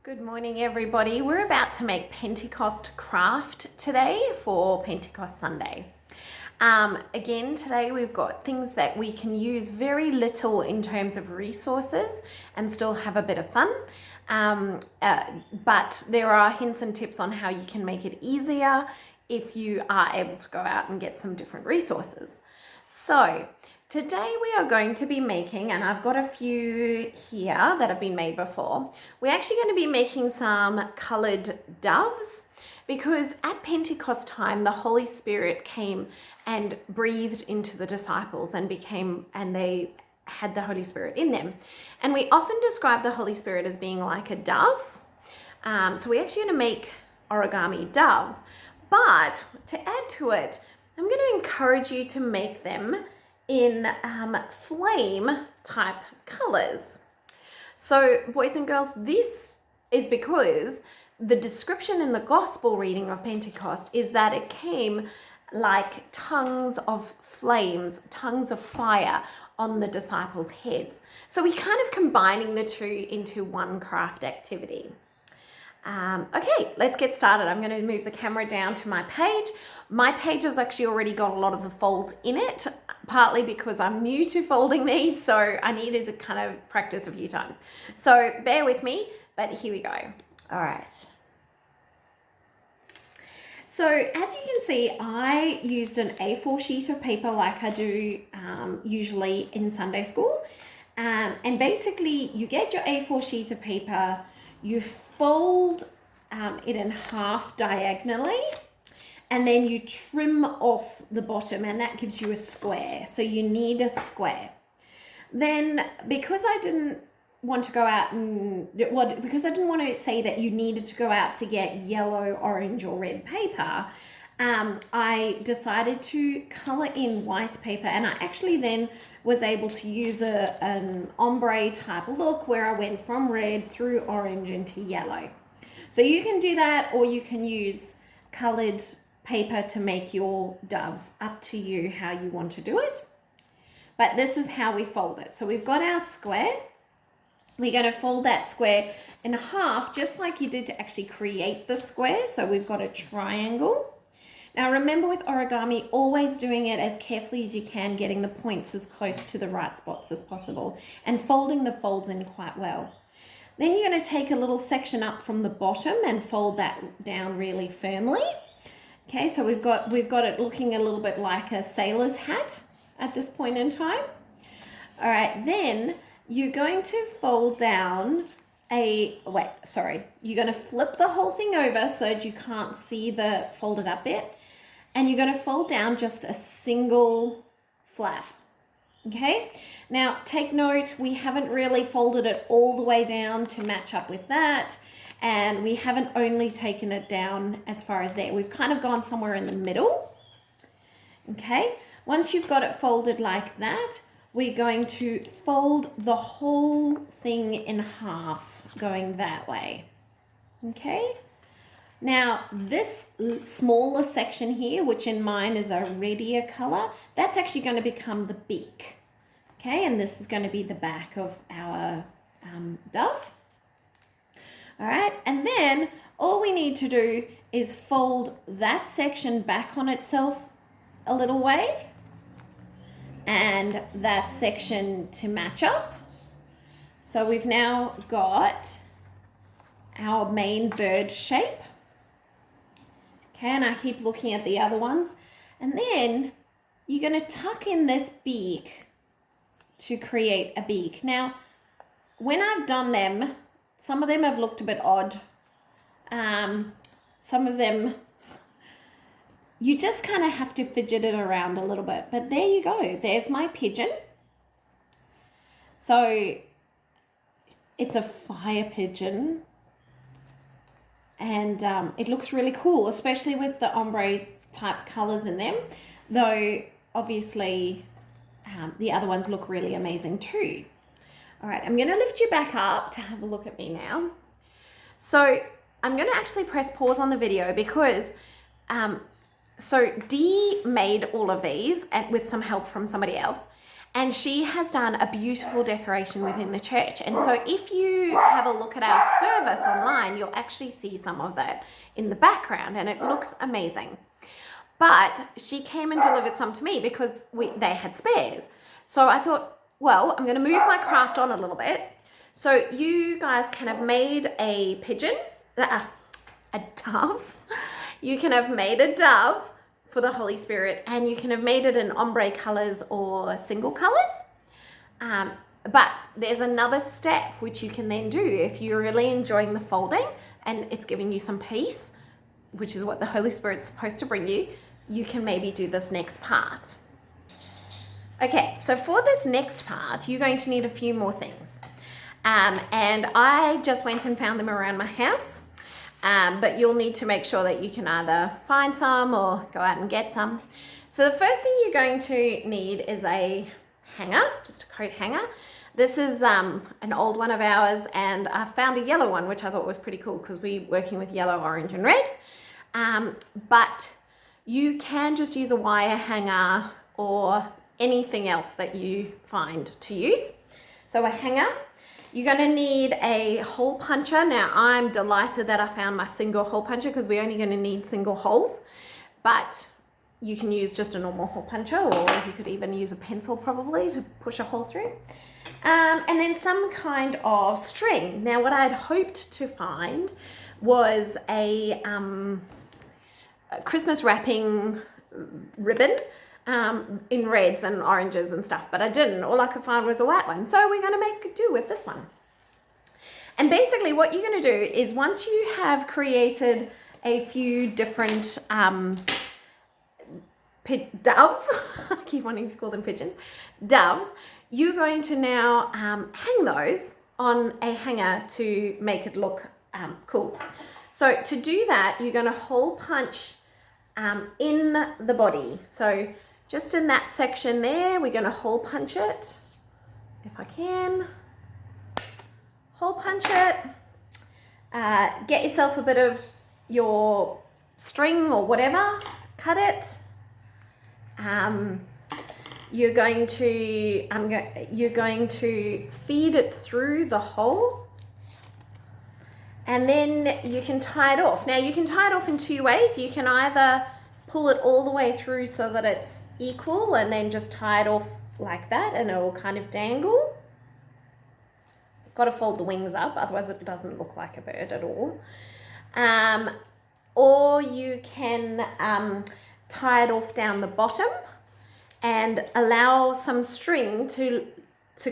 Good morning, everybody. We're about to make Pentecost craft today for Pentecost Sunday. Again, today we've got things that we can use very little in terms of resources and still have a bit of fun. But there are hints and tips on how you can make it easier if you are able to go out and get some different resources. So today we are going to be making, and I've got a few here that have been made before. We're actually going to be making some colored doves because at Pentecost time, the Holy Spirit came and breathed into the disciples and they had the Holy Spirit in them. And we often describe the Holy Spirit as being like a dove. So we're actually going to make origami doves. But to add to it, I'm going to encourage you to make them in flame type colors. So boys and girls, this is because the description in the gospel reading of Pentecost is that it came like tongues of flames, tongues of fire on the disciples' heads. So we're kind of combining the two into one craft activity. Okay, let's get started. I'm going to move the camera down to my page. My page has actually already got a lot of the folds in it, partly because I'm new to folding these, so I needed to kind of practice a few times. So bear with me, but here we go. All right. So as you can see, I used an A4 sheet of paper like I do usually in Sunday school. And basically you get your A4 sheet of paper, you fold it in half diagonally, and then you trim off the bottom, and that gives you a square. So you need a square. Then because I didn't want to go out and, because I didn't want to say that you needed to go out to get yellow, orange or red paper, I decided to color in white paper, and I actually then was able to use an ombre type look where I went from red through orange into yellow. So you can do that, or you can use colored paper to make your doves, up to you how you want to do it. But this is how we fold it. So we've got our square. We're going to fold that square in half, just like you did to actually create the square. So we've got a triangle. Now remember, with origami, always doing it as carefully as you can, getting the points as close to the right spots as possible and folding the folds in quite well. Then you're going to take a little section up from the bottom and fold that down really firmly. Okay, so we've got it looking a little bit like a sailor's hat at this point in time. All right, then you're going to fold down you're going to flip the whole thing over so that you can't see the folded up bit. And you're going to fold down just a single flap. Okay, now take note, we haven't really folded it all the way down to match up with that. And we haven't only taken it down as far as there. We've kind of gone somewhere in the middle. Okay, once you've got it folded like that, we're going to fold the whole thing in half, going that way. Okay, now this smaller section here, which in mine is a reddier color, that's actually going to become the beak. Okay, and this is going to be the back of our dove. All right, and then all we need to do is fold that section back on itself a little way, and that section to match up. So we've now got our main bird shape. Okay, and I keep looking at the other ones. And then you're going to tuck in this beak to create a beak. Now, when I've done them, some of them have looked a bit odd. Some of them, you just kind of have to fidget it around a little bit. But there you go. There's my pigeon. So it's a fire pigeon. And it looks really cool, especially with the ombre type colors in them. Though, obviously, the other ones look really amazing too. All right, I'm going to lift you back up to have a look at me now. So I'm going to actually press pause on the video because so Dee made all of these with some help from somebody else. And she has done a beautiful decoration within the church. And so if you have a look at our service online, you'll actually see some of that in the background, and it looks amazing. But she came and delivered some to me because they had spares. So I thought, well, I'm going to move my craft on a little bit. So you guys can have made a pigeon, a dove. You can have made a dove for the Holy Spirit, and you can have made it in ombre colors or single colors. But there's another step which you can then do if you're really enjoying the folding and it's giving you some peace, which is what the Holy Spirit's supposed to bring you. You can maybe do this next part. Okay, so for this next part, you're going to need a few more things. And I just went and found them around my house. But you'll need to make sure that you can either find some or go out and get some. So the first thing you're going to need is a hanger, just a coat hanger. This is an old one of ours, and I found a yellow one, which I thought was pretty cool because we're working with yellow, orange, and red. But you can just use a wire hanger or anything else that you find to use. So a hanger. You're going to need a hole puncher. Now, I'm delighted that I found my single hole puncher because we're only going to need single holes, but you can use just a normal hole puncher, or you could even use a pencil probably to push a hole through. And then some kind of string. Now, what I'd hoped to find was a Christmas wrapping ribbon in reds and oranges and stuff, but I didn't. All I could find was a white one, so we're going to make do with this one. And basically what you're going to do is, once you have created a few different doves, I keep wanting to call them pigeons, doves, you're going to now hang those on a hanger to make it look cool. So to do that, you're going to hole punch in the body. So just in that section there, we're going to hole punch it, if I can. Hole punch it. Get yourself a bit of your string or whatever. Cut it. You're going to feed it through the hole, and then you can tie it off. Now you can tie it off in two ways. You can either pull it all the way through so that it's equal and then just tie it off like that and it will kind of dangle. Got to fold the wings up, otherwise it doesn't look like a bird at all. Or you can tie it off down the bottom and allow some string to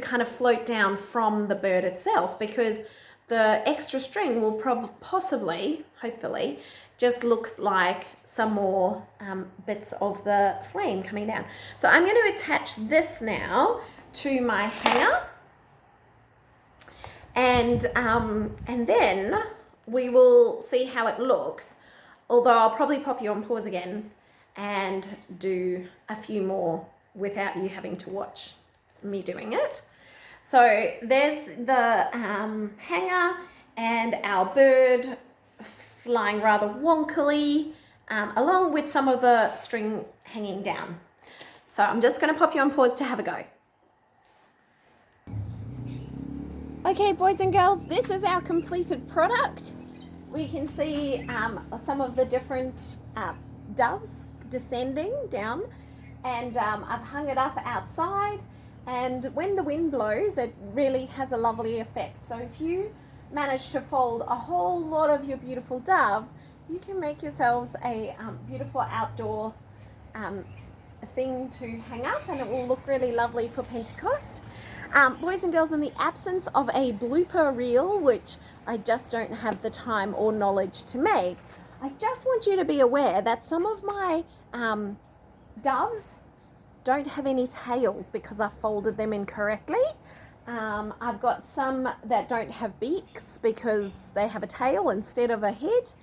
kind of float down from the bird itself, because the extra string will possibly, hopefully, just looks like some more bits of the flame coming down. So I'm going to attach this now to my hanger, and then we will see how it looks, although I'll probably pop you on pause again and do a few more without you having to watch me doing it. So there's the hanger and our bird flying rather wonkily, along with some of the string hanging down. So I'm just going to pop you on pause to have a go. Okay, boys and girls, this is our completed product. We can see some of the different doves descending down, and I've hung it up outside, and when the wind blows it really has a lovely effect. So if you manage to fold a whole lot of your beautiful doves, you can make yourselves a beautiful outdoor thing to hang up, and it will look really lovely for Pentecost. Boys and girls, in the absence of a blooper reel, which I just don't have the time or knowledge to make, I just want you to be aware that some of my doves don't have any tails because I folded them incorrectly. I've got some that don't have beaks because they have a tail instead of a head.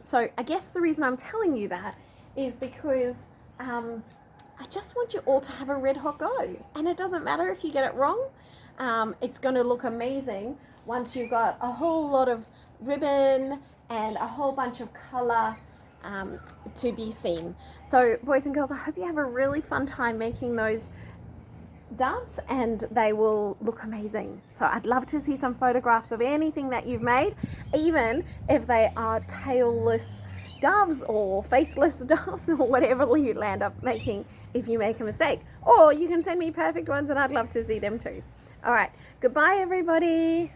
So I guess the reason I'm telling you that is because I just want you all to have a red hot go. And it doesn't matter if you get it wrong. It's going to look amazing once you've got a whole lot of ribbon and a whole bunch of colour to be seen. So boys and girls, I hope you have a really fun time making those doves and they will look amazing. So I'd love to see some photographs of anything that you've made, even if they are tailless doves or faceless doves or whatever you land up making if you make a mistake. Or you can send me perfect ones and I'd love to see them too. All right, goodbye everybody.